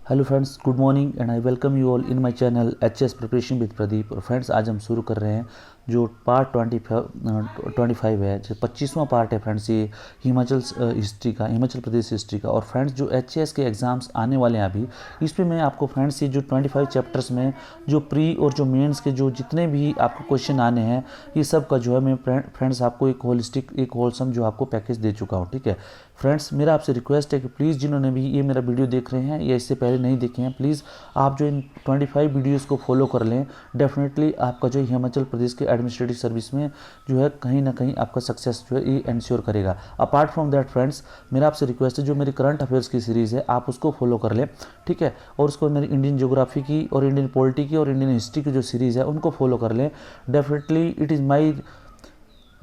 Hello friends, good morning and I welcome you all in my channel HS preparation with Pradeep. और friends, आज हम शुरू कर रहे हैं जो पार्ट 25 है, जो 25वां पार्ट है फ्रेंड्स, ये हिमाचल हिस्ट्री का, हिमाचल प्रदेश हिस्ट्री का। और फ्रेंड्स, जो एचएस के एग्ज़ाम्स आने वाले हैं अभी, इस पे मैं आपको फ्रेंड्स ये जो 25 चैप्टर्स में जो प्री और जो मेंस के जो जितने भी आपको क्वेश्चन आने हैं, ये सब का जो है मैं फ्रेंड्स आपको एक होलिस्टिक, एक होलसम जो आपको पैकेज दे चुका हूँ। ठीक है फ्रेंड्स, मेरा आपसे रिक्वेस्ट है कि प्लीज़ जिन्होंने भी ये मेरा वीडियो देख रहे हैं या इससे पहले नहीं देखे हैं, प्लीज़ आप जो इन 25 वीडियोस को फॉलो कर लें। डेफिनेटली आपका जो हिमाचल प्रदेश के एडमिनिस्ट्रेटिव सर्विस में जो है कहीं ना कहीं आपका सक्सेस जो है ये इंश्योर करेगा। अपार्ट फ्रॉम दैट फ्रेंड्स, मेरा आपसे रिक्वेस्ट है जो मेरी करंट अफेयर्स की सीरीज़ है आप उसको फॉलो कर लें। ठीक है, और उसको मेरी इंडियन ज्योग्राफी की और इंडियन पॉलिटी की और इंडियन हिस्ट्री की जो सीरीज़ है उनको फॉलो कर लें। Definitely it is my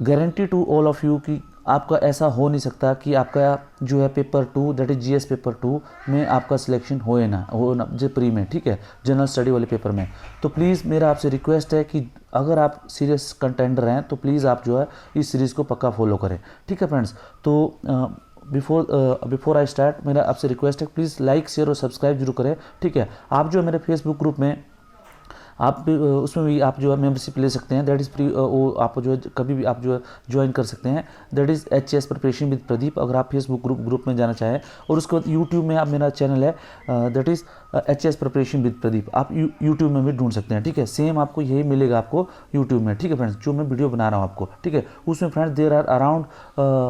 guarantee to all of you कि आपका ऐसा हो नहीं सकता कि आपका जो है paper 2 that is GS paper 2 में आपका सिलेक्शन हो ना जो प्री में। ठीक है, जनरल स्टडी वाले पेपर में। तो प्लीज़ मेरा आपसे रिक्वेस्ट है कि अगर आप सीरियस कंटेंडर हैं तो प्लीज़ आप जो है इस सीरीज़ को पक्का फॉलो करें। ठीक है फ्रेंड्स, तो बिफोर आई स्टार्ट मेरा आपसे रिक्वेस्ट है प्लीज़ लाइक, शेयर और सब्सक्राइब जरूर करें। ठीक है, आप जो है मेरे फेसबुक ग्रुप में आप उसमें भी आप जो है मेंबरशिप ले सकते हैं, दैट इज़ फ्री। वो आप जो है कभी भी आप जो है ज्वाइन कर सकते हैं, that is HS preparation with Pradeep, अगर आप फेसबुक ग्रुप में जाना चाहें। और उसके बाद यूट्यूब में आप मेरा चैनल है that is HS preparation with Pradeep, आप यूट्यूब में भी ढूंढ सकते हैं। ठीक है, सेम आपको यही मिलेगा आपको यूट्यूब में। ठीक है फ्रेंड्स, जो मैं वीडियो बना रहा हूँ आपको, ठीक है, उसमें friends there are around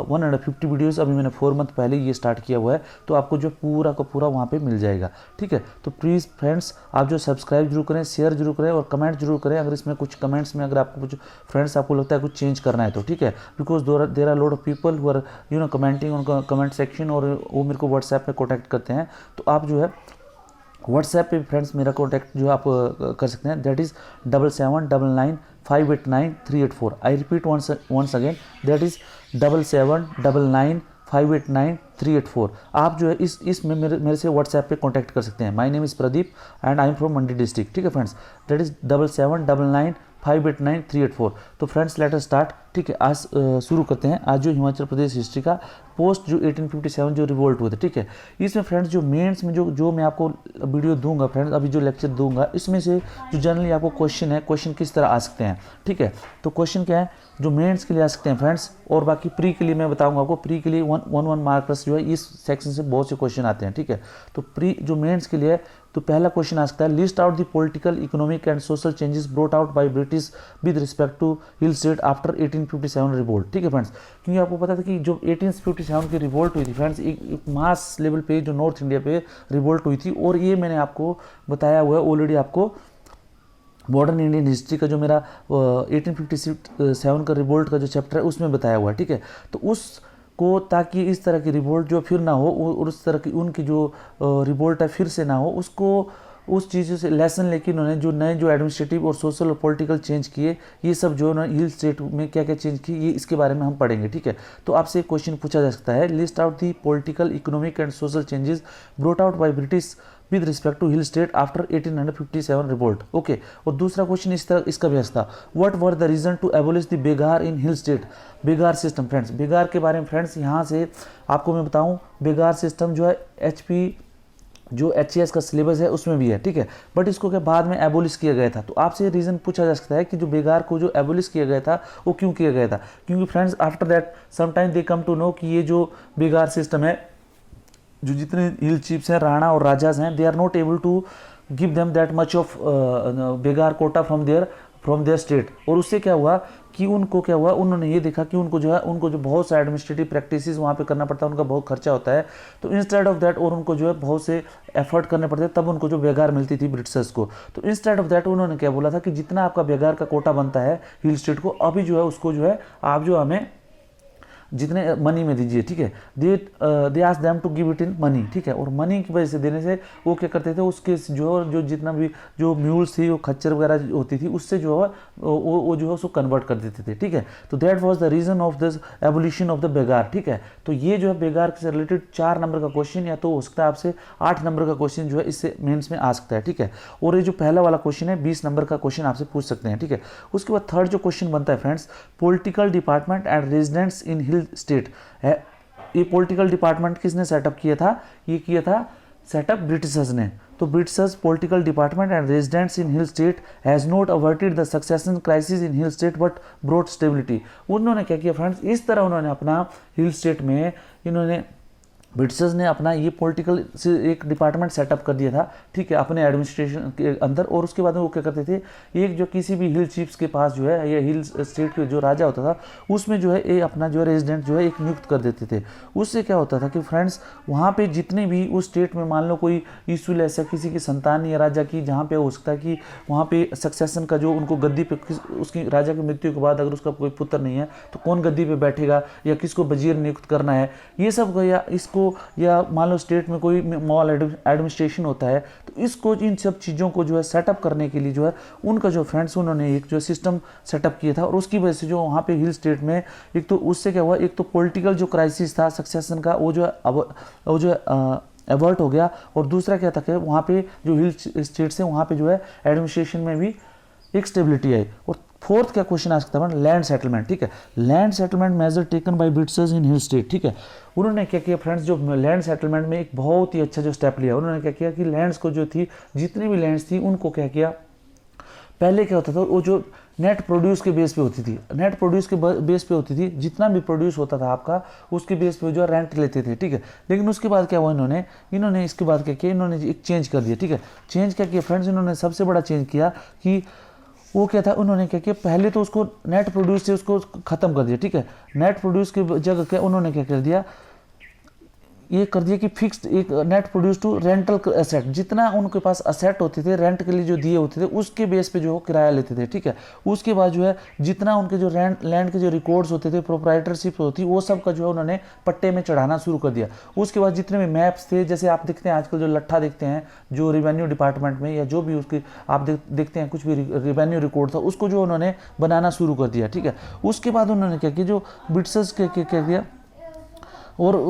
150 videos. अभी मैंने 4 मंथ पहले ये स्टार्ट किया हुआ है, तो आपको जो पूरा का पूरा वहाँ पर मिल जाएगा। ठीक है, तो प्लीज़ फ्रेंड्स आप जो सब्सक्राइब जरूर करें, शेयर जरूर करें और कमेंट जरूर करें अगर इसमें कुछ कमेंट्स में अगर आपको कुछ फ्रेंड्स आपको लगता है कुछ चेंज करना है तो। ठीक है, because there are lot of people who are commenting on comment section, और वो मेरे को व्हाट्सएप पे कॉन्टैक्ट करते हैं। तो आप जो है व्हाट्सएप पे फ्रेंड्स मेरा कॉन्टैक्ट जो आप कर सकते हैं, that is 7799589384। I repeat once again, that is 7799589384। आप जो है इसमें मेरे से व्हाट्सएप पे कांटेक्ट कर सकते हैं। My name is Pradeep and I am from Mandi district. ठीक है फ्रेंड्स, दैट इज़ 7799589384। तो फ्रेंड्स लेट अस स्टार्ट। ठीक है, आज शुरू करते हैं। आज जो हिमाचल प्रदेश हिस्ट्री का पोस्ट जो 1857 जो रिवोल्ट हुए थे। ठीक है, इसमें फ्रेंड्स जो मेंस में जो मैं आपको वीडियो दूंगा फ्रेंड्स, अभी जो लेक्चर दूंगा, इसमें से जो जनरली आपको क्वेश्चन है, क्वेश्चन किस तरह आ सकते हैं। ठीक है, तो क्वेश्चन क्या है जो मेंस के लिए आ सकते हैं फ्रेंड्स, और बाकी प्री के लिए मैं बताऊंगा आपको। प्री के लिए वन मार्कर्स जो है इस सेक्शन से बहुत से क्वेश्चन आते हैं। ठीक है, तो प्री जो मेंस के लिए, तो पहला क्वेश्चन आ सकता है, list out the political, economic and social changes brought out by British with respect to hill state after 1857 revolt. ठीक है फ्रेंड्स, क्योंकि आपको पता था कि जो 1857 की रिवोल्ट हुई थी फ्रेंड्स, एक मास लेवल पे जो नॉर्थ इंडिया पे रिवोल्ट हुई थी, और ये मैंने आपको बताया हुआ है ऑलरेडी। आपको मॉडर्न इंडियन हिस्ट्री का जो मेरा 1857 का रिवोल्ट का जो चैप्टर है उसमें बताया हुआ है। ठीक है, तो उस को ताकि इस तरह की रिवोल्ट जो फिर ना हो, और उस तरह की उनकी जो रिवोल्ट है फिर से ना हो, उसको उस चीज़ों से लेसन लेके उन्होंने जो नए जो एडमिनिस्ट्रेटिव और सोशल और पॉलिटिकल चेंज किए, ये सब जो उन्होंने हिल स्टेट में क्या क्या चेंज किए, ये इसके बारे में हम पढ़ेंगे। ठीक है, तो आपसे एक क्वेश्चन पूछा जा सकता है, list out the political, economic and social changes brought out by British with respect to hill state after 1857 revolt. Okay, और दूसरा क्वेश्चन इस तरह इसका भी था, what were the reason to abolish the begar in hill state. Begar system friends, begar के बारे में फ्रेंड्स यहाँ से आपको मैं बताऊँ, बेगार सिस्टम जो है एचपी जो एचएस का सिलेबस है उसमें भी है। ठीक है, बट इसको क्या बाद में एबोलिश किया गया था। तो आपसे रीज़न पूछा जा सकता है कि जो बेगार को जो एबोलिश किया गया था वो क्यों किया गया था। क्योंकि friends after that sometime they come to know कि ये जो बेगार सिस्टम है, जो जितने हिल चीफ्स हैं, राणा और राजाज हैं, they are not able to give them that much of begar quota from their state. और उससे क्या हुआ कि उनको क्या हुआ, उन्होंने ये देखा कि उनको जो है उनको जो बहुत सा एडमिनिस्ट्रेटिव प्रैक्टिसेस वहाँ पे करना पड़ता है, उनका बहुत खर्चा होता है। तो इंस्टेड ऑफ दैट, और उनको जो है बहुत से एफर्ट करने पड़ते तब उनको जो बेगार मिलती थी ब्रिटिशर्स को। तो इंस्टेड ऑफ दैट उन्होंने क्या बोला था कि जितना आपका बेगार का कोटा बनता है हिल स्टेट को, अभी जो है उसको जो है आप जो हमें जितने मनी में दीजिए। ठीक है, they ask them to give it in money. ठीक है, और मनी की वजह से देने से वो क्या करते थे, उसके जो जितना भी जो म्यूल्स थी, वो खच्चर वगैरह होती थी, उससे जो है वो जो है उसको कन्वर्ट कर देते थे। ठीक है, तो that was the reason of this abolition of the begar. ठीक है, तो ये जो है बेगार से रिलेटेड 4 नंबर का क्वेश्चन, या तो हो सकता है आपसे 8 नंबर का क्वेश्चन जो है इससे मेंस में आ सकता है। ठीक है, और ये जो पहला वाला क्वेश्चन है 20 नंबर का क्वेश्चन आपसे पूछ सकते हैं। ठीक है, उसके बाद थर्ड जो क्वेश्चन बनता है friends, political department and residents in hill state है। ये पॉलिटिकल डिपार्टमेंट किसने सेटअप किया था, ये किया था सेटअप ब्रिटिशर्स ने। तो Britishers political department and residents in hill state has not averted the succession crisis in hill state but brought stability. उन्होंने क्या किया फ्रेंड्स, इस तरह उन्होंने अपना हिल स्टेट में इन्होंने ब्रिटिशर्स ने अपना ये पॉलिटिकल से एक डिपार्टमेंट सेटअप कर दिया था, ठीक है, अपने एडमिनिस्ट्रेशन के अंदर। और उसके बाद में वो क्या करते थे, एक जो किसी भी हिल चीफ्स के पास जो है, ये हिल स्टेट के जो राजा होता था उसमें जो है ये अपना जो है रेजिडेंट जो है एक नियुक्त कर देते थे। उससे क्या होता था कि फ्रेंड्स वहाँ पे जितने भी उस स्टेट में मान लो कोई इशू ऐसा किसी की संतान या राजा की जहाँ पे हो सकता है कि वहाँ पे सक्सेशन का जो उनको गद्दी पे उसकी राजा की मृत्यु के बाद अगर उसका कोई पुत्र नहीं है तो कौन गद्दी पे बैठेगा या किसको वजीर नियुक्त करना है, ये सब या इसको या मान लो स्टेट में कोई मॉल एडमिनिस्ट्रेशन होता है तो इसको इन सब चीज़ों को जो है सेटअप करने के लिए जो है उनका जो फ्रेंड्स उन्होंने एक जो सिस्टम सेटअप किया था। और उसकी वजह से जो वहाँ पे हिल स्टेट में एक तो उससे क्या हुआ, एक तो पॉलिटिकल जो क्राइसिस था सक्सेशन का वो जो अवर्ट हो गया। और दूसरा क्या था कि वहाँ पे जो हिल स्टेट्स हैं वहाँ पे जो है एडमिनिस्ट्रेशन में भी एक स्टेबिलिटी आई। और फोर्थ क्या क्वेश्चन आ सकता है, लैंड सेटलमेंट, ठीक है, land settlement measure taken by Britishers in hill state, ठीक है। उन्होंने क्या किया फ्रेंड्स, जो लैंड सेटलमेंट में एक बहुत ही अच्छा जो स्टेप लिया, उन्होंने क्या किया कि लैंड्स को जो थी जितनी भी लैंड्स थी उनको क्या किया, पहले क्या होता था वो जो नेट प्रोड्यूस के बेस पे होती थी, नेट प्रोड्यूस के बेस पे होती थी, जितना भी प्रोड्यूस होता था आपका उसके बेस पे जो रेंट लेते थे, ठीक है। लेकिन उसके बाद क्या हुआ, इन्होंने इसके बाद क्या किया, इन्होंने एक चेंज कर दिया, ठीक है। चेंज क्या किया फ्रेंड्स, इन्होंने सबसे बड़ा चेंज किया कि वो क्या था, उन्होंने क्या किया, पहले तो उसको नेट प्रोड्यूस से उसको ख़त्म कर दिया, ठीक है। नेट प्रोड्यूस की जगह क्या उन्होंने क्या कर दिया, ये कर दिया कि फिक्स्ड एक net produce to rental asset, जितना उनके पास असेट होते थे रेंट के लिए जो दिए होते थे उसके बेस पे जो किराया लेते थे, ठीक है। उसके बाद जो है जितना उनके जो लैंड के जो रिकॉर्ड्स होते थे, प्रोप्राइटरशिप होती, वो सब का जो है उन्होंने पट्टे में चढ़ाना शुरू कर दिया। उसके बाद जितने भी मैप्स थे, जैसे आप देखते हैं आजकल जो लट्ठा देखते हैं जो रेवेन्यू डिपार्टमेंट में या जो भी उसकी आप देखते हैं कुछ भी रेवेन्यू रिकॉर्ड था, उसको जो उन्होंने बनाना शुरू कर दिया, ठीक है। उसके बाद उन्होंने क्या किया, जो ब्रिटिशर्स क्या किया और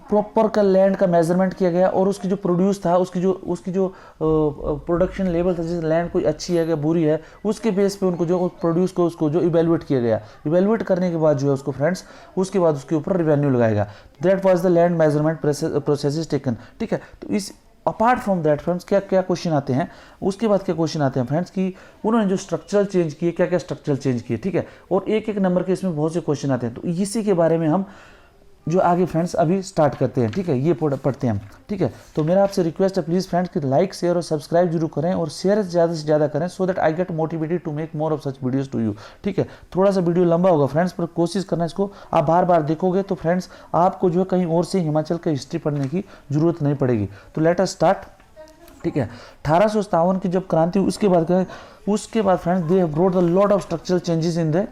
प्रॉपर का लैंड का मेजरमेंट किया गया और उसकी जो प्रोड्यूस था उसकी जो प्रोडक्शन लेवल था, जैसे लैंड कोई अच्छी है या बुरी है, उसके बेस पे उनको जो प्रोड्यूस को उसको जो इवेलुएट किया गया। इवेलुएट करने के बाद जो है उसको फ्रेंड्स उसके बाद उसके ऊपर रिवेन्यू लगाएगा। That was the land measurement process is taken, ठीक है। तो इस अपार्ट फ्रॉम दैट फ्रेंड्स क्या क्या क्वेश्चन आते हैं, उसके बाद क्या क्वेश्चन आते हैं फ्रेंड्स कि उन्होंने जो स्ट्रक्चरल चेंज किए, क्या क्या स्ट्रक्चरल चेंज किए, ठीक है। और एक एक नंबर के इसमें बहुत से क्वेश्चन आते हैं, तो इसी के बारे में हम जो आगे फ्रेंड्स अभी स्टार्ट करते हैं, ठीक है, ये पढ़ते हैं हम, ठीक है। तो मेरा आपसे रिक्वेस्ट है प्लीज़ फ्रेंड्स कि लाइक शेयर और सब्सक्राइब जरूर करें और शेयर ज़्यादा से ज़्यादा करें so that I get motivated to make more of such videos to you, ठीक है। थोड़ा सा वीडियो लंबा होगा फ्रेंड्स, पर कोशिश करना इसको आप बार बार देखोगे तो फ्रेंड्स आपको जो है कहीं और से हिमाचल का हिस्ट्री पढ़ने की जरूरत नहीं पड़ेगी। तो लेट अस स्टार्ट, ठीक है। 1857 की जब क्रांति उसके बाद friends they have brought the lot of structural changes in the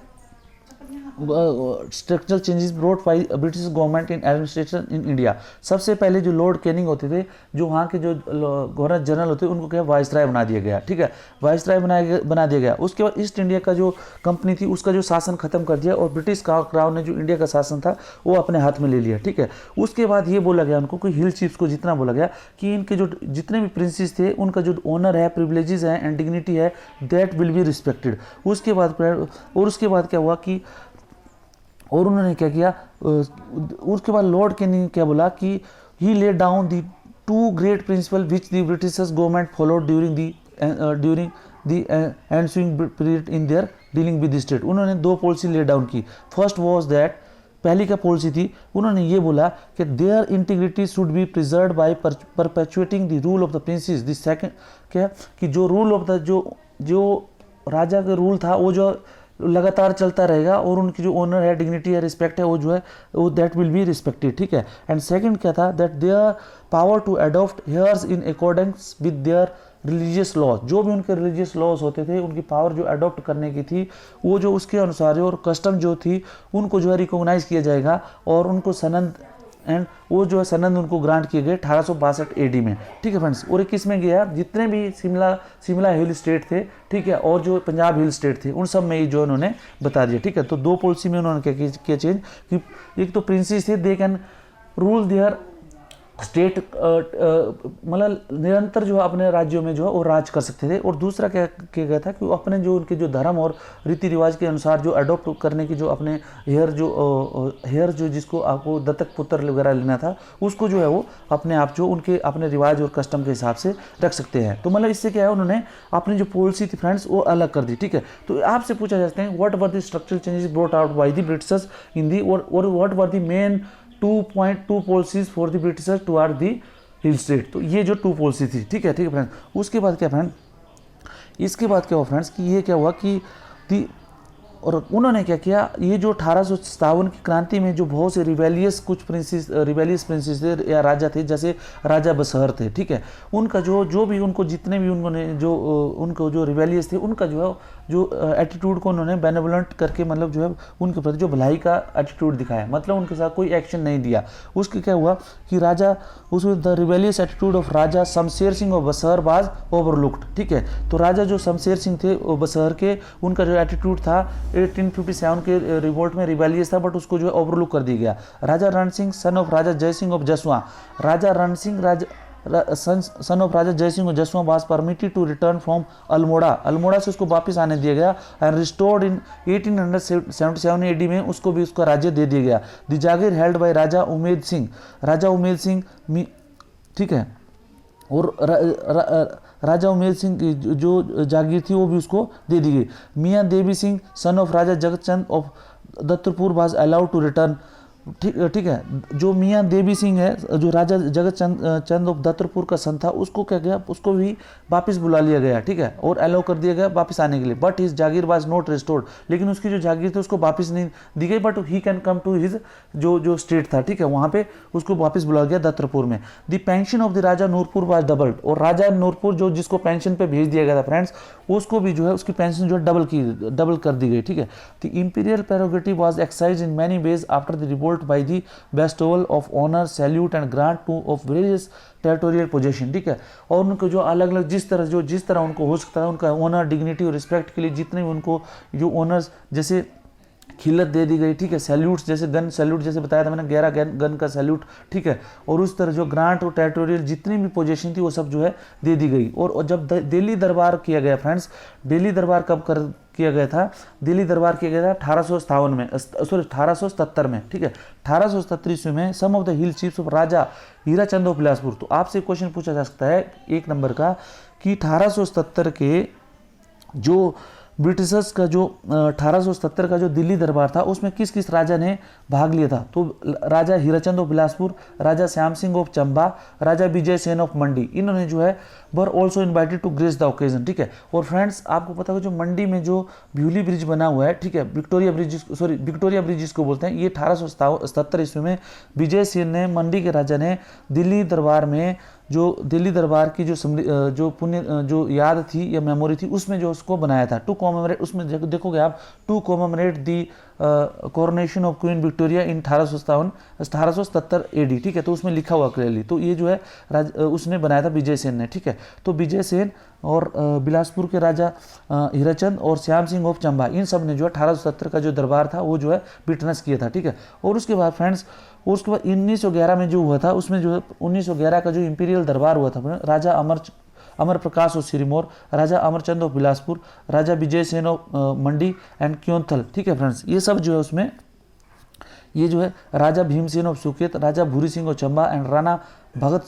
structural changes brought by British government in administration in India. सबसे पहले जो लॉर्ड कैनिंग होते थे, जो वहाँ के जो गवर्नर जनरल होते उनको क्या वाइसराय बना दिया गया, ठीक है, वाइसराय बना दिया गया। उसके बाद ईस्ट इंडिया का जो कंपनी थी उसका जो शासन खत्म कर दिया और ब्रिटिश क्राउन ने जो इंडिया का शासन था वो अपने हाथ में ले लिया, ठीक है। उसके बाद ये बोला गया उनको कि हिल चीफ्स को जितना बोला गया कि इनके जो जितने भी प्रिंसेस थे उनका जो ऑनर है, प्रिविलेजेस है एंड डिग्निटी है, दैट विल बी रिस्पेक्टेड। उसके बाद क्या हुआ कि और उन्होंने क्या किया, उसके बाद लॉर्ड कैनिंग क्या बोला कि he lay down the 2 great principle which the British government followed during the ensuing period in their dealing with the state. उन्होंने 2 पॉलिसी ले डाउन की। फर्स्ट वाज दैट, पहली क्या पॉलिसी थी, उन्होंने ये बोला कि their integrity should be preserved by perpetuating the rule of the princes. The second क्या कि जो रूल ऑफ द जो राजा का रूल था वो जो लगातार चलता रहेगा और उनकी जो ऑनर है, डिग्निटी है, रिस्पेक्ट है, वो जो है वो दैट विल बी रिस्पेक्टेड, ठीक है। एंड सेकंड क्या था, that their power to adopt heirs in accordance with their religious laws. जो भी उनके रिलीजियस लॉज होते थे उनकी पावर जो अडॉप्ट करने की थी वो जो उसके अनुसार और कस्टम जो थी उनको जो है रिकॉग्नाइज किया जाएगा और उनको सनद एंड वो जो है सनद उनको ग्रांट किए गए 1862 एडी में, ठीक है फ्रेंड्स। और किस में गया, जितने भी शिमला हिल स्टेट थे, ठीक है, और जो पंजाब हिल स्टेट थे उन सब में ही जो उन्होंने बता दिया, ठीक है। तो 2 पॉलिसी में उन्होंने क्या किया चेंज कि एक तो प्रिंसेस थे, they can rule there state मतलब निरंतर जो है अपने राज्यों में जो है वो राज कर सकते थे। और दूसरा क्या किया गया था कि वो अपने जो उनके जो धर्म और रीति रिवाज के अनुसार जो अडोप्ट करने की जो अपने हेयर जो जिसको आपको दत्तक पुत्र वगैरह लेना था उसको जो है वो अपने आप जो उनके अपने रिवाज और कस्टम के हिसाब से रख सकते हैं। तो मतलब इससे क्या है उन्होंने अपनी जो पॉलिसी थी फ्रेंड्स वो अलग कर दी। ठीक है, तो आपसे पूछा जाते हैं what were the structural changes brought out by the Britishers in the और what were the main 2.2 policies for the Britishers toward the hill state. तो ये जो 2 पॉलिसी थी, ठीक है फ्रेंड्स। उसके बाद क्या फ्रेंड, इसके बाद क्या हुआ फ्रेंड्स कि ये क्या हुआ कि और उन्होंने क्या किया, ये जो 1857 की क्रांति में जो बहुत से रिवेलियस प्रिंसेस थे या राजा थे, जैसे राजा बसहर थे, ठीक है, उनका जो भी उनको जितने भी उन्होंने जो उनको जो रिवेलियस थे उनका जो है जो एटीट्यूड को उन्होंने बेनेवलेंट करके मतलब जो है उनके प्रति जो भलाई का एटीट्यूड दिखाया, मतलब उनके साथ कोई एक्शन नहीं दिया। उसके क्या हुआ कि राजा उस the rebellious attitude of Raja Shamsher Singh और बसहर वाज ओवरलुक्ड। ठीक है, तो राजा जो शमशेर सिंह थे बसहर के, उनका जो एटीट्यूड था 1857 के रिवोल्ट में रिवेलियस था, बट उसको जो है ओवरलुक कर दिया गया। राजा रण Singh son of Raja Jai Singh of जसवा, राजा रण Singh son of Raja Jai Singh Jaswa was permitted to return from Almora से उसको वापस आने दिया गया एंड रिस्टोर्ड इन 1877 एडी में उसको भी उसका राज्य दे दिया गया। द जागीर हेल्ड बाय राजा उमेद सिंह, ठीक है, और राजा उमेद सिंह की जो जागीर थी वो भी उसको दे दी गई। Mian Devi Singh son of Raja Jagatchand of Dattarpur was allowed to return. ठीक है, जो मियाँ देवी सिंह है जो राजा जगत चंद ऑफ दत्तरपुर का सन था, उसको क्या गया, उसको भी वापस बुला लिया गया। ठीक है, और अलाउ कर दिया गया वापस आने के लिए, but his Jagir was not restored, लेकिन उसकी जो जागीर थी उसको वापस नहीं दी गई, but he can come to his जो स्टेट था, ठीक है, वहाँ पे उसको वापस बुला गया दत्तरपुर में। The pension of the Raja Nurpur was doubled, और राजा नूरपुर जो जिसको पेंशन पे भेज दिया गया था फ्रेंड्स, उसको भी जो है उसकी पेंशन जो है डबल कर दी गई। ठीक है, the imperial prerogative was exercised in many ways after the revolt by the bestowal of honor, salute and grant to of various territorial possession। ठीक है, और उनको जो अलग अलग जिस तरह उनको हो सकता है उनका ऑनर, डिग्निटी और रिस्पेक्ट के लिए जितने भी उनको जो ऑनर्स जैसे खिलत दे दी गई, ठीक है, सैल्यूट्स जैसे गन सैल्यूट जैसे बताया था मैंने 11 गन का सैल्यूट, ठीक है, और उस तरह जो ग्रांट और टेरिटोरियल जितनी भी पोजीशन थी वो सब जो है दे दी गई। और जब दिल्ली दरबार किया गया फ्रेंड्स, दिल्ली दरबार कब किया गया था, दिल्ली दरबार किया गया था 1877 में, ठीक है, 1877 ईस्वी में some of the hill chiefs of Raja Hirachand of Bilaspur. तो आपसे क्वेश्चन पूछा जा सकता है 1 नंबर का कि 1877 के जो ब्रिटिशर्स का जो 1877 का जो दिल्ली दरबार था उसमें किस किस राजा ने भाग लिया था। तो Raja Hirachand of Bilaspur, Raja Shyam Singh of Chamba, Raja Vijay Sen of Mandi, इन्होंने जो है were also invited to grace the occasion. ठीक है, और फ्रेंड्स आपको पता है जो मंडी में जो ब्यूली ब्रिज बना हुआ है, ठीक है, विक्टोरिया ब्रिज जिसको बोलते हैं, ये 1877 ईस्वी में विजय सेन ने, मंडी के राजा ने दिल्ली दरबार में जो दिल्ली दरबार की जो पुण्य जो याद थी या मेमोरी थी उसमें जो उसको बनाया था टू कॉमेमोरेट, उसमें देखोगे आप to commemorate the coronation of Queen Victoria in 1877 AD. ठीक है, तो उसमें लिखा हुआ क्लियरली, तो ये जो है उसने बनाया था विजय सेन ने। ठीक है, तो विजय सेन और बिलासपुर के राजा हीराचंद और श्याम सिंह ऑफ चंबा, इन सब ने जो 1877 का जो दरबार था वो जो है विटनेस किया था। ठीक है, और उसके बाद फ्रेंड्स उसके बाद 1911 में जो हुआ था उसमें जो है 1911 का जो इंपीरियल दरबार हुआ था, Raja Amar Prakash of Sirmaur, Raja Amarchand of Bilaspur, Raja Vijay Sen of Mandi and Keonthal. ठीक है फ्रेंड्स, ये सब जो है उसमें ये जो है Raja Bhimsen of Suket, Raja Bhuri Singh of Chamba and Rana Bhagat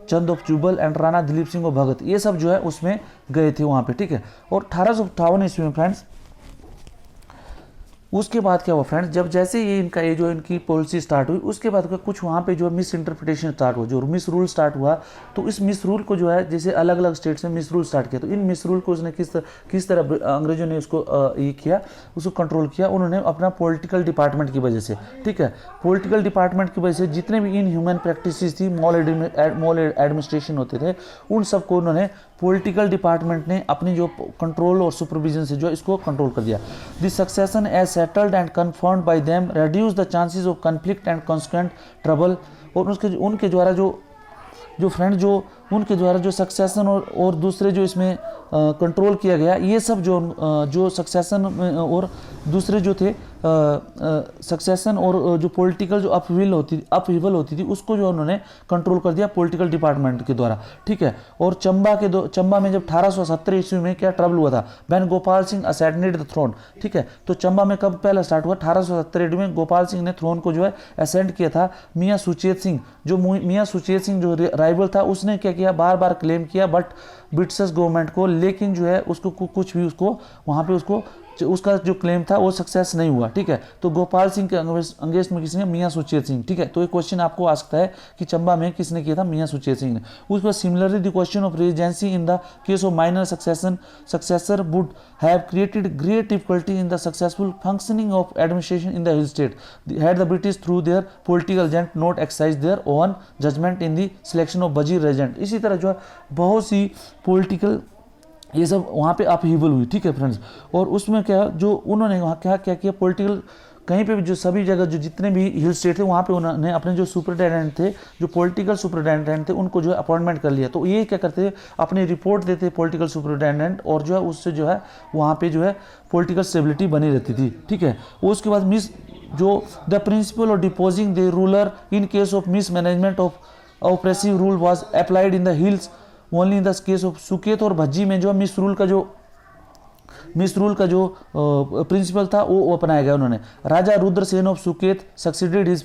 Chand of Chubal and Rana Dilip Singh of Bhagat, ये सब जो है उसमें गए थे वहाँ पे। ठीक है, और 1858 ईस्वी में फ्रेंड्स उसके बाद क्या हुआ फ्रेंड्स, जब जैसे ये इनकी पॉलिसी स्टार्ट हुई उसके बाद कुछ वहाँ पे जो मिस इंटरप्रिटेशन स्टार्ट हुआ, जो मिस रूल स्टार्ट हुआ, तो इस मिस रूल को जो है जैसे अलग अलग स्टेट्स में मिस रूल स्टार्ट किया, तो इन मिस रूल को उसने किस तरह अंग्रेजों ने उसको ये किया, उसको कंट्रोल किया उन्होंने अपना पॉलिटिकल डिपार्टमेंट की वजह से। ठीक है, पॉलिटिकल डिपार्टमेंट की वजह से जितने भी इन ह्यूमन प्रैक्टिसेस थी, मॉल एडमिनिस्ट्रेशन होते थे, उन सबको उन्होंने पॉलिटिकल डिपार्टमेंट ने अपनी जो कंट्रोल और सुपरविजन से जो इसको कंट्रोल कर दिया। The succession as settled and confirmed by them reduce the chances of conflict and consequent trouble. और उनके द्वारा जो फ्रेंड जो उनके द्वारा जो सक्सेशन और दूसरे जो इसमें कंट्रोल किया गया, ये सब जो सक्सेशन और दूसरे जो थे सक्सेशन और जो पॉलिटिकल जो अपहीवल होती थी उसको जो उन्होंने कंट्रोल कर दिया पॉलिटिकल डिपार्टमेंट के द्वारा, ठीक है। और चंबा में जब 1870 ईस्वी में क्या ट्रबल हुआ था, when Gopal Singh assassinated the throne, ठीक है। तो चंबा में कब पहला स्टार्ट हुआ, 1870 में गोपाल सिंह ने थ्रोन को जो है असेंड किया था। मियाँ सुचेत सिंह जो राइवल था, उसने क्या किया, बार बार क्लेम किया बट ब्रिटिश गवर्नमेंट को, लेकिन जो है उसको कुछ भी उसको वहाँ पे उसका जो क्लेम था वो सक्सेस नहीं हुआ, ठीक है। तो गोपाल सिंह के अगेंस्ट में किसने, मियाँ सुचेत सिंह, ठीक है। तो ये क्वेश्चन आपको आ सकता है कि चंबा में किसने किया था, मियाँ सुचेत सिंह ने। उसके बाद similarly the question of regency in the case of minor successor would have created great difficulty in the successful functioning of administration in the hill state had the British through their political agent not exercise their own judgement in the selection of wazir regent. इसी तरह जो है बहुत सी political ये सब वहाँ पे upheaval हुई, ठीक है फ्रेंड्स। और उसमें क्या जो उन्होंने वहाँ क्या किया पॉलिटिकल, कहीं पे भी जो सभी जगह जो जितने भी हिल स्टेट थे वहाँ पे उन्होंने अपने जो सुपरिटेंडेंट थे, जो पॉलिटिकल सुपरिटेंडेंट थे, उनको जो है अपॉइंटमेंट कर लिया। तो ये क्या करते थे, अपनी रिपोर्ट देते पॉलिटिकल सुपरिटेंडेंट, और जो है उससे जो है वहाँ पे जो है पॉलिटिकल स्टेबिलिटी बनी रहती थी, ठीक है। उसके बाद जो the principle of deposing the ruler in case of mismanagement of oppressive rule was applied in the hills only in the case of Suket और भज्जी में जो मिस रूल का जो प्रिंसिपल था वो अपनाया गया उन्होंने। Raja Rudrasen of Suket succeeded his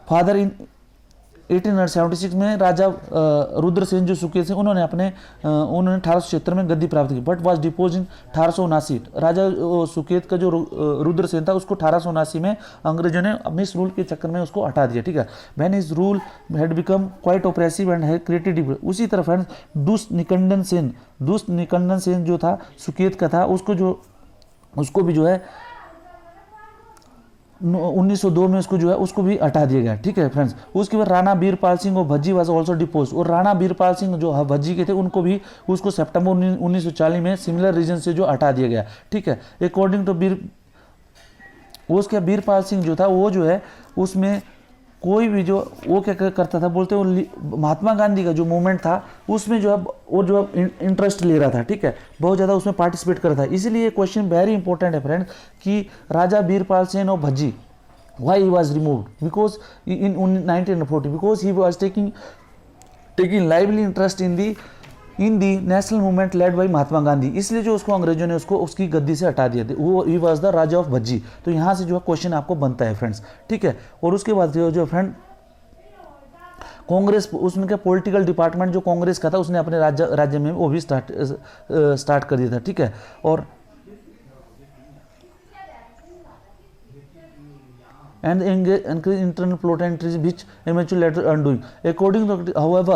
father in 1876 में। राजा रुद्रसेन जो सुकेत थे उन्होंने 1876 में गद्दी प्राप्त की, बट वाज डिपोज इन 1879। राजा सुकेत का जो रुद्रसेन था उसको 1879 में अंग्रेजों ने मिस रूल के चक्कर में उसको हटा दिया, ठीक है। When his rule had become quite oppressive and had created. उसी तरह फ्रेंड्स दुष्ट निकंदन सेन जो था सुकेत का था, उसको भी जो है 1902 में उसको भी हटा दिया गया, ठीक है फ्रेंड्स। उसके बाद राणा बीरपाल सिंह और भज्जी वाज आल्सो डिपोज, और राणा बीरपाल सिंह जो भज्जी के थे उसको सितंबर 1940 में सिमिलर रीजन से जो हटा दिया गया, ठीक है। अकॉर्डिंग टू बीरपाल सिंह जो था वो जो है उसमें कोई भी जो वो क्या करता था, बोलते वो महात्मा गांधी का जो मूवमेंट था उसमें जो है वो जो इंटरेस्ट ले रहा था, ठीक है, बहुत ज़्यादा उसमें पार्टिसिपेट कर रहा था। इसीलिए क्वेश्चन वेरी इंपॉर्टेंट है फ्रेंड कि Raja Birpal Sen of Bhajji why he was removed, because in 1940 because he was taking lively interest in the national movement led by Mahatma Gandhi, इसलिए जो उसको अंग्रेजों ने उसकी गद्दी से हटा दिया था। वो he was the Raja of Bhajji. तो यहाँ से जो है क्वेश्चन आपको बनता है फ्रेंड्स, ठीक है। और उसके बाद जो फ्रेंड कांग्रेस, उसमें क्या पॉलिटिकल डिपार्टमेंट जो कांग्रेस का था उसने अपने राज्य में वो भी स्टार्ट कर दिया था, ठीक है। और and encourage internal plot and intrigue which eventually later undoing. According to, however,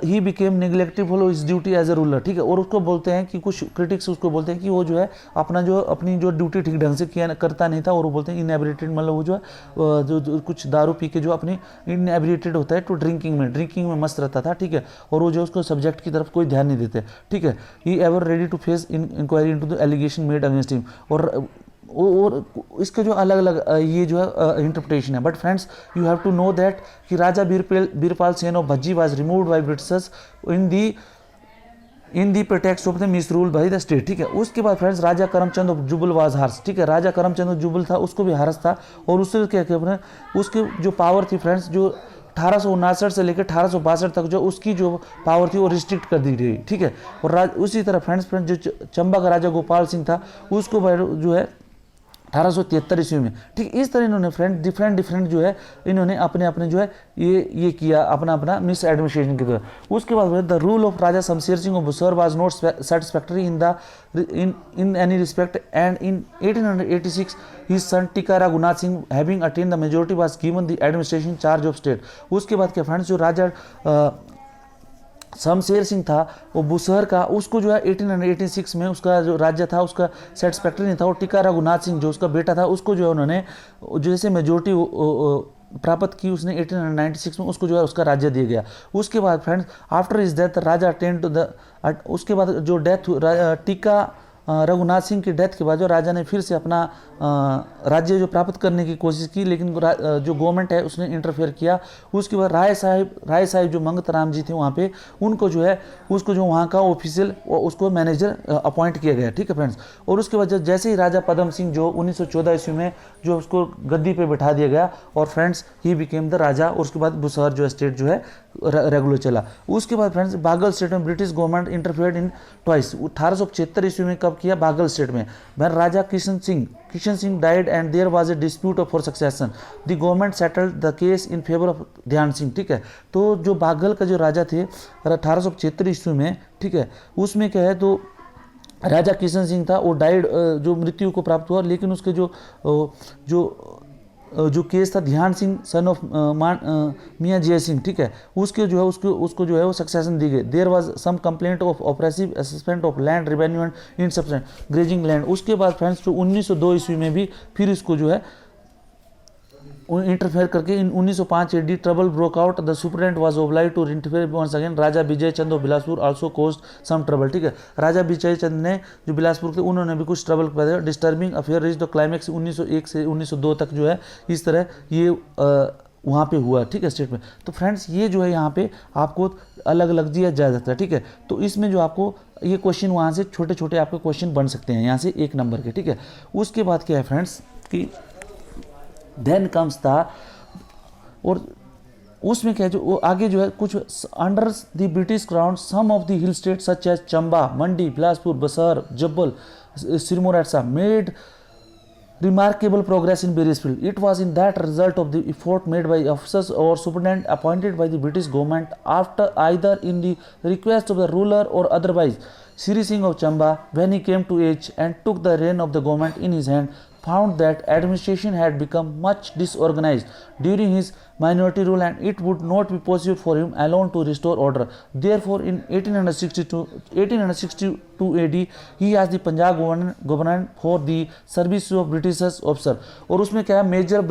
he became neglectful of his duty as a ruler, ठीक है। और उसको बोलते हैं कि कुछ क्रिटिक्स उसको बोलते हैं कि वो जो है अपनी जो ड्यूटी ठीक ढंग से करता नहीं था, और वो बोलते हैं इनएबिलिटेड, मतलब वो जो है जो कुछ दारू पी के जो अपनी इनएबिलिटेड होता है तो ड्रिंकिंग में मस्त रहता था, ठीक है। और वो जो उसको सब्जेक्ट की तरफ कोई ध्यान नहीं देते, ठीक है। He ever ready to face inquiry into the allegation made against him. और इसके जो अलग अलग ये जो है इंटरप्रिटेशन है, but friends you have to know that कि Raja Birpal Sen of Bhajji was removed by Britishers in the pretext of the misrule by the state, ठीक है। उसके बाद friends Raja Karamchand of Jubbal was harsh, ठीक है। राजा करमचंद जुबल था उसको भी हारस था, और उससे क्या कहते हैं उसकी जो पावर थी फ्रेंड्स जो 1859 से लेकर 1862 तक जो उसकी जो पावर थी वो रिस्ट्रिक्ट कर दी गई, ठीक है। और उसी तरह फ्रेंड्स जो चंबा का राजा गोपाल सिंह था उसको जो है 1873 ईस्वी में, ठीक। इस तरह इन्होंने फ्रेंड डिफरेंट जो है इन्होंने अपने जो है ये किया अपना मिस एडमिनिस्ट्रेशन की तरह। उसके बाद the rule of Raja Shamsher Singh of Bushahr was not satisfactory in any respect, and in 1886 his son Tika Raghunath Singh having attained the majority was given the administration charge of state. उसके बाद क्या फ्रेंड्स जो राजा शमशेर सिंह था वो बुसहर का, उसको जो है 1886 में उसका जो राज्य था उसका सेटिस्फैक्टरी नहीं था, और टीका रघुनाथ सिंह जो उसका बेटा था उसको जो है उन्होंने जैसे मेजोरिटी प्राप्त की उसने 1896 में उसको जो है उसका राज्य दिया गया। उसके बाद friends after his death Raja attend to the, उसके बाद जो डेथ टीका रघुनाथ सिंह की डेथ के बाद जो राजा ने फिर से अपना राज्य जो प्राप्त करने की कोशिश की, लेकिन जो गवर्नमेंट है उसने इंटरफेयर किया। उसके बाद राय साहिब जो मंगत राम जी थे वहाँ पे, उनको जो है उसको जो वहाँ का ऑफिशियल उसको मैनेजर अपॉइंट किया गया, ठीक है फ्रेंड्स। और उसके बाद जैसे ही राजा पदम सिंह जो 1914 ईस्वी में जो उसको गद्दी पे बैठा दिया गया, और फ्रेंड्स ही बिकेम द राजा। और उसके बाद बुसहर जो स्टेट जो है रेगुलर चला। उसके बाद फ्रेंड्स बागल स्टेट में British government interfered in twice. 1875 ईस्वी में कब किया? बागल स्टेट में, when Raja Kishan Singh died and there was a dispute for succession, the government settled the case in favour of Dhyan Singh, ठीक है। तो जो बागल का जो राजा थे 1875 ईस्वी में, ठीक है, उसमें क्या है तो राजा किशन सिंह था, वो डाइड जो मृत्यु को प्राप्त हुआ, लेकिन उसके जो केस था ध्यान सिंह सन ऑफ मियाँ जय सिंह, ठीक है, उसके जो है उसको जो है वो सक्सेशन दी गई। There was some complaint of oppressive assessment of land revenue and insufficient grazing land. उसके बाद फ्रेंड्स जो 1902 ईस्वी में भी फिर इसको जो है इंटरफेयर करके in 1905 AD trouble broke out, the superintendent was obliged to interfere once again. Raja Vijay Chand of Bilaspur also caused some trouble, ठीक है। राजा विजय चंद ने जो बिलासपुर के, उन्होंने भी कुछ ट्रबल पैदा। Disturbing affair reach the climax 1901 से 1902 तक जो है इस तरह ये वहाँ पे हुआ, ठीक है, स्टेट में। तो फ्रेंड्स ये जो है यहाँ पे आपको अलग अलग दिया जाता है, ठीक है। तो इसमें जो आपको ये क्वेश्चन वहाँ से छोटे छोटे आपके क्वेश्चन बन सकते हैं यहाँ से 1 नंबर के, ठीक है। उसके बाद क्या है फ्रेंड्स कि देन कम्स था, और उसमें क्या है जो आगे जो है कुछ under the British crown some of the hill state such as Chamba, Mandi, Bilaspur, Bushahr, Jubbal, Sirmaur etc made remarkable progress in various fields. It was in that result of the effort made by officers or superintendent appointed by the British government after either in the request of the ruler or otherwise. Siri Singh of Chamba, when he came to age and took the reign of the government in his hand, found that administration had become much disorganized during his minority rule and it would not be possible for him alone to restore order. Therefore, in 1862 AD, he asked the Punjab government for the service of British officer. और उसमें क्या है, Major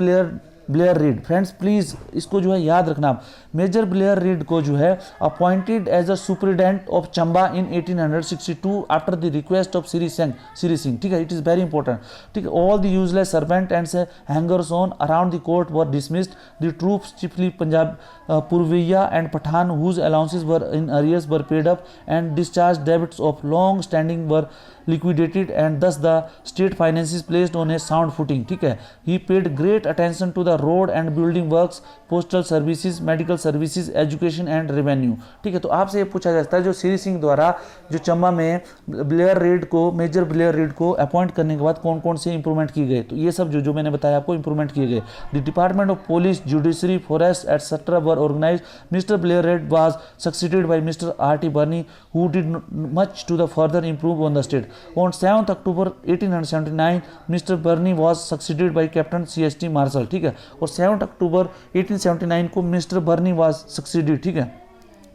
Blair Reed, friends please इसको जो है याद रखना। Major Blair read को जो है appointed as a superintendent of Chamba in 1862 after the request of Shri Singh, ठीक है। इट इज वेरी इंपॉर्टेंट, ठीक है। All the useless servant and hangers on around the court were dismissed, the troops chiefly Punjab Purbiya and Pathan whose allowances were in arrears were paid up and discharge debits of long standing were liquidated and thus the state finances placed on a sound footing, ठीक है। He paid great attention to the road and building works, postal services, medical services, education and revenue, ठीक है। तो आपसे ये पूछा जाता है जो श्री सिंह द्वारा जो चंबा में ब्लेयर रीड को, मेजर ब्लेयर रीड को अपॉइंट करने के बाद कौन कौन से इंप्रूवमेंट किए गए, तो ये सब जो मैंने बताया आपको इंप्रूवमेंट किए गए। The department of police, judiciary, forest etcetera were organised. Mister Blair Reed was succeeded by mister R.T. Burney who did much to the further improve on the state. On 7th October 1879, Mr. Burney was succeeded by Captain C.S.T. Marshall, ठीक है। और 7 अक्टूबर 1879 को mister Bernie was succeeded, ठीक है,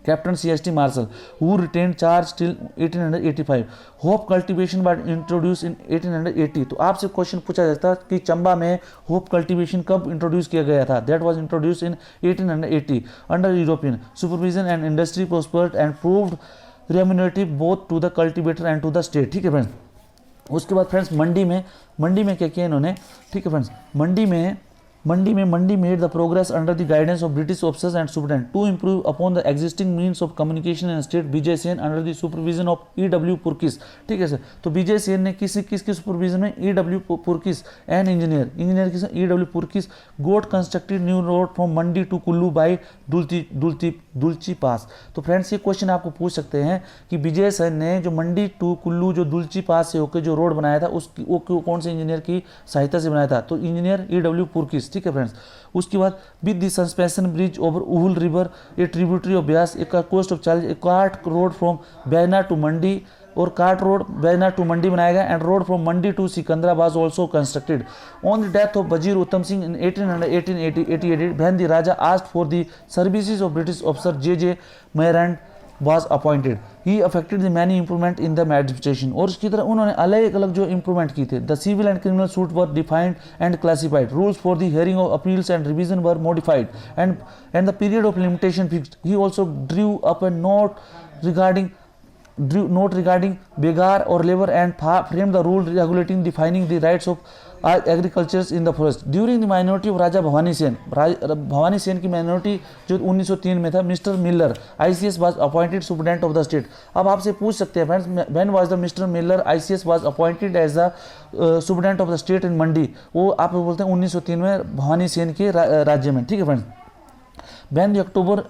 captain C.S.T. Marshall, who retained charge till 1885. Hope cultivation was introduced in 1880. तो आपसे question पूछा जाता है कि चंबा में होप कल्टीवेशन कब इंट्रोड्यूस किया गया था? That was introduce in 1880 under European supervision and industry prospered and proved remunerative both to the cultivator and to the state, ठीक है फ्रेंड्स। उसके बाद फ्रेंड्स मंडी में क्या किया इन्होंने, ठीक है friends. Mandi made the progress under the guidance of British officers and superintendent to improve upon the existing means of communication in state. Vijay Sen under the supervision of E.W. Purkis, ठीक है सर। तो विजय सेन ने किसके सुपरविजन में? E.W. पुरकिस एंड इंजीनियर किस E.W. Purkis got constructed new road from Mandi to Kullu by Dulchi pass. तो friends ये question आपको पूछ सकते हैं कि विजय सेन ने जो मंडी टू कुल्लू जो दुलची पास से होकर जो रोड बनाया था वो कौन से इंजीनियर की सहायता से बनाया था? तो इंजीनियर E.W. पुरकिस, ठीक है फ्रेंड्स। उसके बाद with the suspension bridge over Uhl river a tributary of Beas एक cost of charge a cart road from Baina to Mandi और cart road Baina to Mandi बनाया गया and road from Mandi to Sikandra was also constructed. On the death of Wazir Uttam Singh in 1888 when the Raja asked for the services of British officer J.J. Mayrand was appointed. He effected the many improvement in the administration. और इसकी तरह उन्होंने अलग अलग जो improvement की थे। The civil and criminal suit were defined and classified. Rules for the hearing of appeals and revision were modified and the period of limitation fixed. He also drew up a note regarding note regarding begar or labor and framed the rule regulating defining the rights of agriculture in the forest. During the minority of Raja Bhavani Sen, Bhavani Sen की minority जो 1903 में था, Mr. Miller ICS was appointed superintendent of the state. अब आपसे पूछ सकते हैं friends, when was the Mr. Miller ICS was appointed as the superintendent of the state in Mandi? वो आप बोलते हैं 1903 में भवानी सेन के राज्य में, ठीक है friends. When the October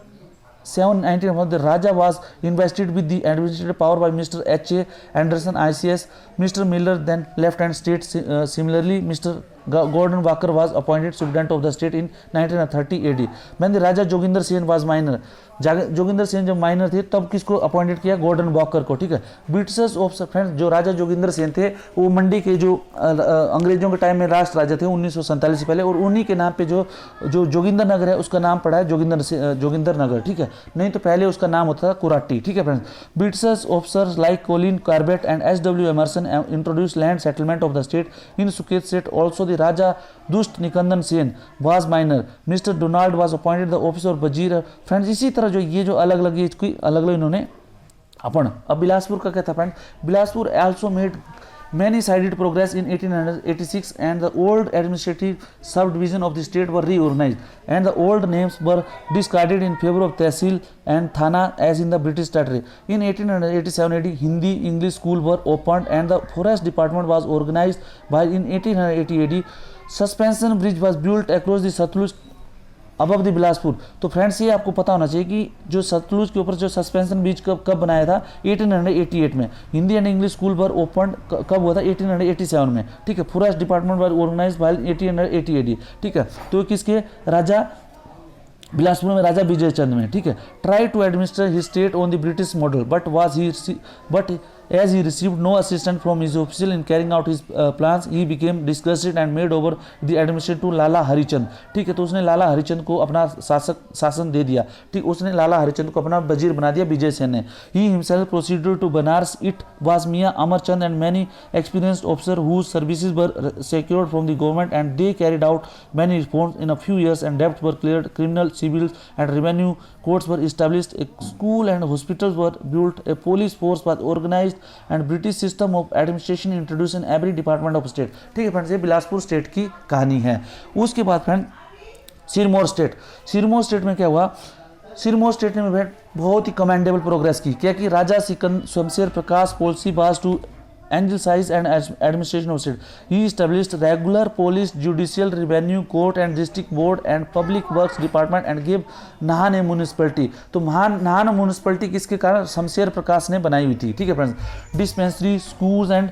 7, 1901, the Raja was invested with the administrative power by Mr. H.A. Anderson ICS. Mr. Miller then left and state. Similarly, Mr. Gordon Walker was appointed superintendent of the state in 1930 AD. When the Raja Joginder Sen was minor, Joginder Sen जब minor थे तब किसको appointed किया? Gordon walker को, ठीक है. Britishers of friends, जो राजा जोगिंदर सेन थे वो मंडी के जो अंग्रेजों के टाइम में राष्ट्र राजा थे 1947 से पहले, और उन्हीं के नाम पे जो जोगिंदर नगर है उसका नाम पड़ा है जोगिंदर नगर, ठीक है. नहीं तो पहले उसका नाम होता था कुराटी, ठीक है friends. Britishers officers like Colin Corbett and SW Emerson introduce land settlement of the state in Suket state. Also the Raja Dusht Nikandan Sen was minor. Mister Donald was appointed the office of Wazir. Friends इसी तरह जो ये जो अलग अलग इसकी अलग अलग इन्होंने अपन. अब बिलासपुर का क्या था friend? Bilaspur also made many sided progress in 1886 and the old administrative subdivision of the state were reorganized and the old names were discarded in favor of tehsil and thana as in the British territory. In 1887 AD, Hindi English school were opened and the forest department was organized. By in 1880 AD, suspension bridge was built across the Satluj above the Bilaspur. तो friends ये आपको पता होना चाहिए कि जो सतलुज के ऊपर जो सस्पेंशन ब्रिज कब बनाया था? 1888 में. Hindi and English school were open कब हुआ था? 1887 में, ठीक है. Forest department were organised by 1888, ठीक है. तो किसके? राजा बिलासपुर में राजा विजय चंद में, ठीक है. Try to administer his state on the British model but as he received no assistance from his official in carrying out his plans, he became disgusted and made over the administration to लाला हरिचंद, ठीक है. तो उसने लाला हरिचंद को अपना शासन दे दिया, ठीक. उसने लाला हरिचंद को अपना वजीर बना दिया विजय सेन ने. He himself proceeded to Banaras. It was Mian Amar Chand and many experienced officers whose services were secured from the government and they carried out many reforms. In a few years and debts were cleared, criminal, civil and revenue courts were established, a school and hospitals were built, a police force was organized and British system of administration introduced in every department of state. ठीक है friends, ये Bilaspur state की कहानी है. उसके बाद friend Sirmaur state. Sirmaur state में क्या हुआ? सिरमौर स्टेट ने बहुत ही कमेंडेबल प्रोग्रेस की. क्या कि Raja Shamsher Prakash policy was to anglicize and administration of state. He established regular police, judicial, revenue court and district board and public works department and gave Nahan municipality. तो Nahan municipality किसके कारण? शमशेर प्रकाश ने बनाई हुई थी, ठीक है friends. Dispensary, schools and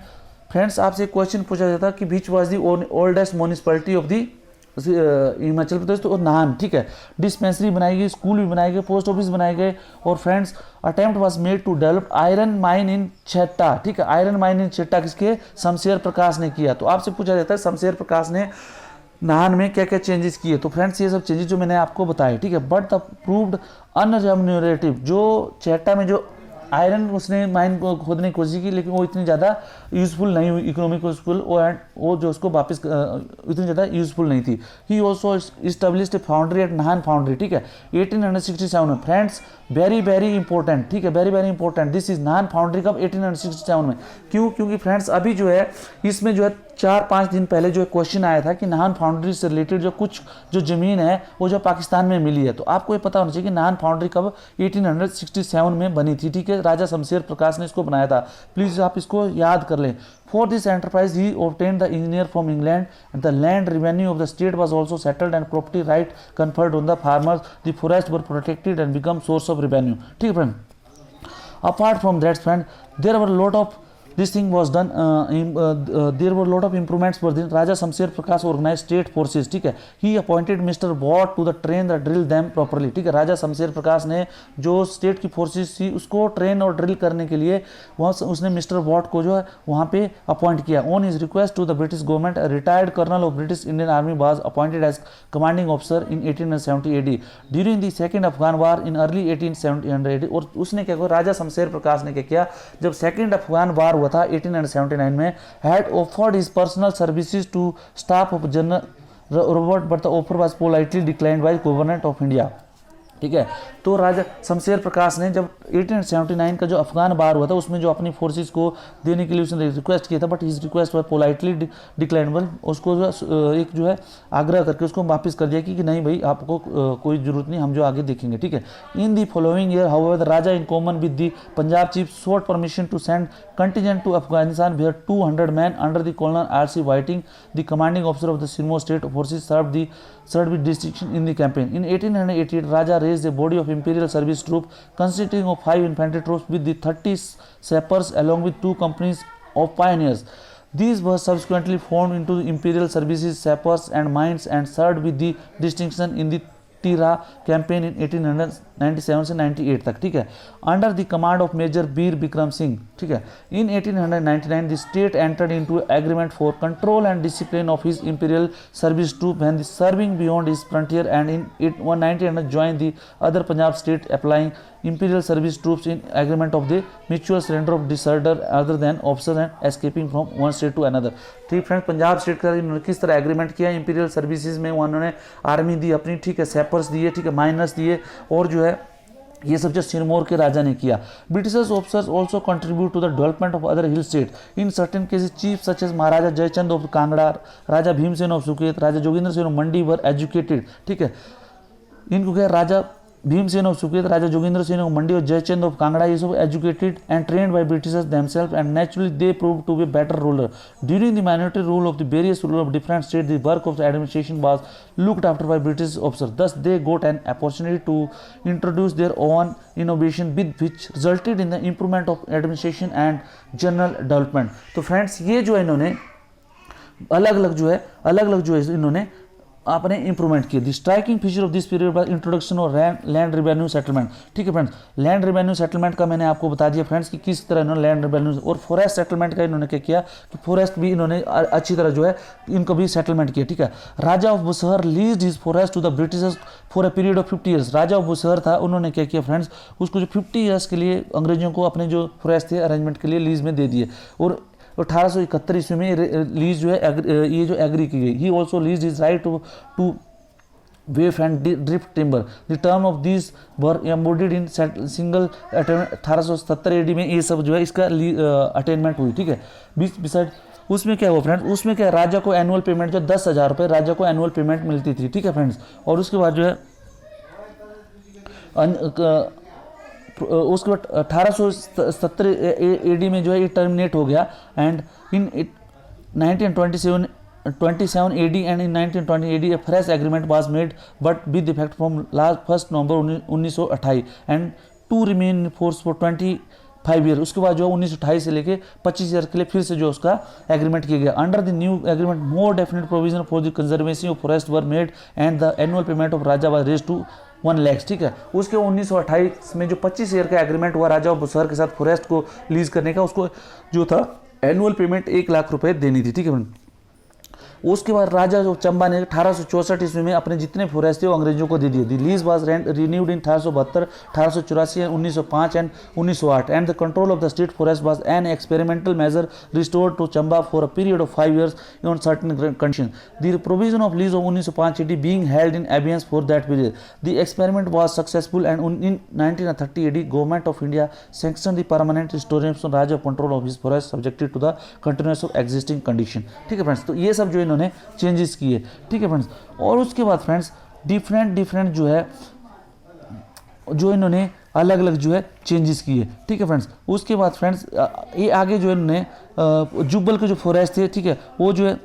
friends आपसे क्वेश्चन पूछा जाता कि which was the oldest municipality of the Himachal Pradesh? तो नाहन, ठीक है. डिस्पेंसरी बनाई गई, स्कूल भी बनाए गए, पोस्ट ऑफिस बनाए गए. और friends attempt was made to develop iron mine in Chhetta, ठीक है. आयरन माइन इन छेट्टा किसके? शमशेर प्रकाश ने किया. तो आपसे पूछा जाता है शमशेर प्रकाश ने नाहन में क्या क्या चेंजेस किए? तो फ्रेंड्स ये सब चेंजेस जो मैंने आपको बताए, ठीक है. बट द प्रूव्ड अनरेम्यूनरेटिव, जो छेट्टा में जो आयरन उसने माइन को खोदने की कोशिश की लेकिन वो इतनी ज़्यादा यूजफुल नहीं हुई, इकोनॉमिक यूजफुल, वो जो उसको वापस इतनी ज़्यादा यूजफुल नहीं थी. He also established foundry at Nahan foundry, ठीक है. 1867 में. फ्रेंड्स वेरी वेरी इंपॉर्टेंट, ठीक है, very very important. This is Nahan foundry कब? 1867 में. क्यों? क्योंकि फ्रेंड्स अभी जो है इसमें जो है 4-5 दिन पहले जो क्वेश्चन आया था कि नाहन फाउंड्री से रिलेटेड जो कुछ जो ज़मीन है वो जो पाकिस्तान में मिली है. तो आपको ये पता होना चाहिए कि नाहन फाउंड्री कब? 1867 में बनी थी, ठीक है. राजा शमशेर प्रकाश ने इसको बनाया था. प्लीज़ आप इसको याद कर लें. For this enterprise, he obtained the engineer from England, and the land revenue of the state was also settled, and property right conferred on the farmers. The forests were protected and become source of revenue. ठीक है friend. Apart from that, friend, there were a lot of this thing was done. There were a lot of improvements were done. Raja Shamsher Prakash organized state forces, ठीक है. He appointed Mr. Watt to the train the drill them properly, ठीक है. राजा शमशेर प्रकाश ने जो state की forces थी उसको train और ड्रिल करने के लिए वहाँ उसने मिस्टर वॉट को जो है वहाँ पे अपॉइंट किया. On his request to the British government, retired colonel of British Indian army was appointed as commanding officer in 1870 AD during the second Afghan war in early 1870 AD. और उसने क्या किया? राजा शमशेर प्रकाश ने क्या किया? जब सेकेंड अफगान वार हुआ था 1879 में, had offered his personal services to staff of General Robert, but the offer was politely declined by government of India. ठीक है। तो राजा शमशेर प्रकाश ने जब 1879 का जो अफगान वार हुआ था उसमें जो अपनी फोर्सेस को देने के लिए उसने रिक्वेस्ट किया था, but his request was politely declinable, उसको एक जो है आग्रह करके उसको वापस कर दिया कि नहीं भाई आपको कोई जरूरत नहीं, हम जो आगे देखेंगे, ठीक है। In the following year however the Raja in common with the Punjab chief sought permission to send contingent to Afghanistan where 200 men under the Colonel R.C. Whiting, the commanding officer of the Sirmo state forces, served with distinction in the campaign. In 1888, Raja raised a body of imperial service troops consisting of 5 infantry troops with the 30 sappers along with 2 companies of pioneers. These were subsequently formed into the imperial services, sappers and mines, and served with the distinction in the Tirah campaign in 1897 से 98 तक, ठीक है, under the command of major Vir Bikram Singh, ठीक है। In 1899 the state entered into agreement for control and discipline of his imperial service troop when the serving beyond his frontier and in 1900 join the other Punjab state applying imperial service troops in agreement of the mutual surrender of deserter other than officers and escaping from one state to another। ठीक friends, Punjab state का इन्होंने किस तरह agreement किया, imperial services में उन्होंने army दी अपनी, ठीक है, सैपर्स दिए, ठीक है, माइनर्स दिए, और जो है ये सब जो सिरमौर के राजा ने किया। Britishers officers also contribute to the development of other hill state in certain cases chief such as Maharaja Jaichand of Kangra, Raja Bhimsen of Suket, Raja Joginder Sen of Mandi were educated, ठीक है। इनको क्या, राजा भीमसेन ऑफ सुकेत, राजा जोगिंद्र सेन ऑफ मंडी और जयचंद ऑफ कांगड़ा, ये सब educated and trained by Britishers themselves and naturally they prove to be better ruler during the minority rule of the various ruler of different state the work of the administration was looked after by British officer thus they got an opportunity to introduce their own innovation with which resulted in the improvement of administration and general development. तो friends, ये जो है इन्होंने अलग अलग जो है इन्होंने आपने इंप्रूवमेंट किया। The striking feature of this period by introduction of land revenue settlement, ठीक है फ्रेंड्स। लैंड रेवेन्यू सेटलमेंट का मैंने आपको बता दिया फ्रेंड्स कि किस तरह इन्होंने लैंड रेवेन्यू और फॉरेस्ट सेटलमेंट का इन्होंने क्या किया कि फॉरेस्ट भी इन्होंने अच्छी तरह जो है इनको भी सेटलमेंट किया, ठीक है। Raja of Bushahr leased his forest to the Britishers for a period of 50 years. Raja of Bushahr था, उन्होंने क्या किया फ्रेंड्स, उसको जो 50 ईयर्स के लिए अंग्रेजों को अपने जो फॉरेस्ट थे अरेंजमेंट के लिए लीज में दे दिए, और 1871 ईस्वी में लीज जो है ये जो एग्री की गई। He also lease his right to waif and drift timber. The term of this were embodied in single 1870 AD में ये सब जो है इसका अटेनमेंट हुई, ठीक है। बिसाइड उसमें क्या हुआ फ्रेंड्स, उसमें क्या राजा को एनुअल पेमेंट जो 10,000 रुपये राजा को एनुअल पेमेंट मिलती थी, ठीक है फ्रेंड्स। और उसके बाद जो है उसके बाद 1870 एडी में जो है ये टर्मिनेट हो गया and in 1927 AD and in 1920 AD a fresh agreement was made but with effect from last 1st November 1928 and to remain in force for 25 year. उसके बाद जो 1928 से लेके 25 ईयर के लिए फिर से जो उसका एग्रीमेंट किया गया। Under the new agreement more definite provision for the conservation of forest were made and the annual payment of Raja was raised to 1 lakh, ठीक है। उसके 1928 में जो 25 ईयर का एग्रीमेंट हुआ राजा ऑफ बुसहर के साथ फॉरेस्ट को लीज करने का, उसको जो था एनुअल पेमेंट 1 लाख रुपए देनी थी, ठीक है। उसके बाद राजा जो चंबा ने 1864 ईस्वी में अपने जितने फॉरेस्ट थे वो अंग्रेजों को दे दिए। The lease was renewed in 1872, 1884, 1905 and 1908 and the control of the state forest was an experimental measure restored to Chamba for a period of 5 years on certain condition. The provision of lease of 1905 AD being held in abeyance for that period. The experiment was successful and in 1930 AD government of India sanctioned the permanent restoration of Raja control of his forest subjected to the continuance of existing condition, ठीक है friends. तो ये सब जो इन्होंने changes किए, ठीक है फ्रेंड्स। और उसके बाद फ्रेंड्स डिफरेंट जो है जो इन्होंने अलग अलग जो है चेंजेस किए, ठीक है फ्रेंड्स। उसके बाद फ्रेंड्स ये आगे जो इन्होंने जुब्बल के जो फॉरेस्ट थे, ठीक है, वो जो है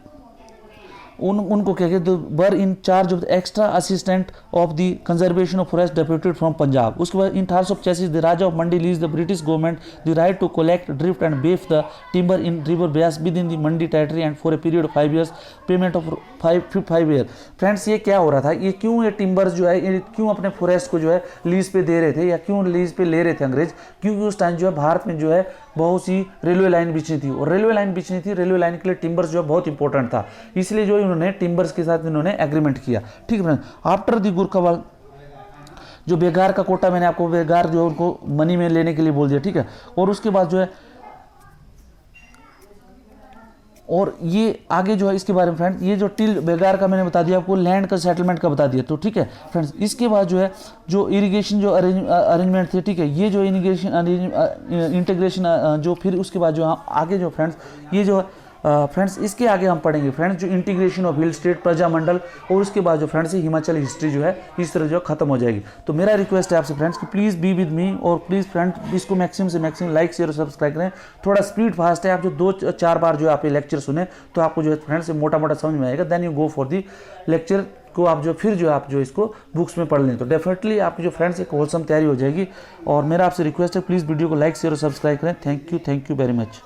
उनको क्या कहते were in charge of the extra assistant of the conservation of forest deputed from Punjab. उसके बाद in 1885 the Raja of Mandi lease the British government the right to collect drift and waif the timber in river Beas within the Mandi territory and for a period of 5 years payment of 5 year. Friends, ये क्या हो रहा था, ये क्यों ये timber जो है ये क्यों अपने फॉरेस्ट को जो है लीज पे दे रहे थे या क्यों लीज पे ले रहे थे अंग्रेज, क्योंकि उस टाइम जो है भारत में जो है बहुत सी रेलवे लाइन बिछनी थी और रेलवे लाइन बिछनी थी, रेलवे लाइन के लिए टिम्बर्स जो है बहुत इंपॉर्टेंट था, इसलिए जो इन्होंने टिम्बर्स के साथ इन्होंने एग्रीमेंट किया, ठीक है। आफ्टर द गुरखावाल जो बेगार का कोटा, मैंने आपको बेगार जो उनको मनी में लेने के लिए बोल दिया, ठीक है। और उसके बाद जो है और ये आगे जो है इसके बारे में फ्रेंड्स, ये जो टिल बेगार का मैंने बता दिया आपको, लैंड का सेटलमेंट का बता दिया, तो ठीक है फ्रेंड्स। इसके बाद जो है जो इरिगेशन जो अरेंजमेंट थे, ठीक है, ये जो इरिगेशन इंटीग्रेशन जो फिर उसके बाद जो आगे जो फ्रेंड्स ये जो फ्रेंड्स इसके आगे हम पढ़ेंगे फ्रेंड्स जो integration of hill state Prajamandal, और उसके बाद जो फ्रेंड्स हिमाचल हिस्ट्री जो है इस तरह जो खत्म हो जाएगी। तो मेरा रिक्वेस्ट है आपसे फ्रेंड्स कि प्लीज़ बी विद मी, और प्लीज़ फ्रेंड्स इसको मैक्सिमम से मैक्सिमम लाइक शेयर और सब्सक्राइब करें। थोड़ा स्पीड फास्ट है, आप जो 2-4 बार जो आप ये लेक्चर सुने तो आपको जो है फ्रेंड्स मोटा मोटा समझ में आएगा, then you go for the lecture को आप जो फिर जो आप जो इसको बुक्स में पढ़ लें तो डेफिनेटली आपकी जो फ्रेंड्स एक होलसम तैयारी हो जाएगी। और मेरा आपसे रिक्वेस्ट है प्लीज़ वीडियो को लाइक शेयर और सब्सक्राइब करें। Thank you very much.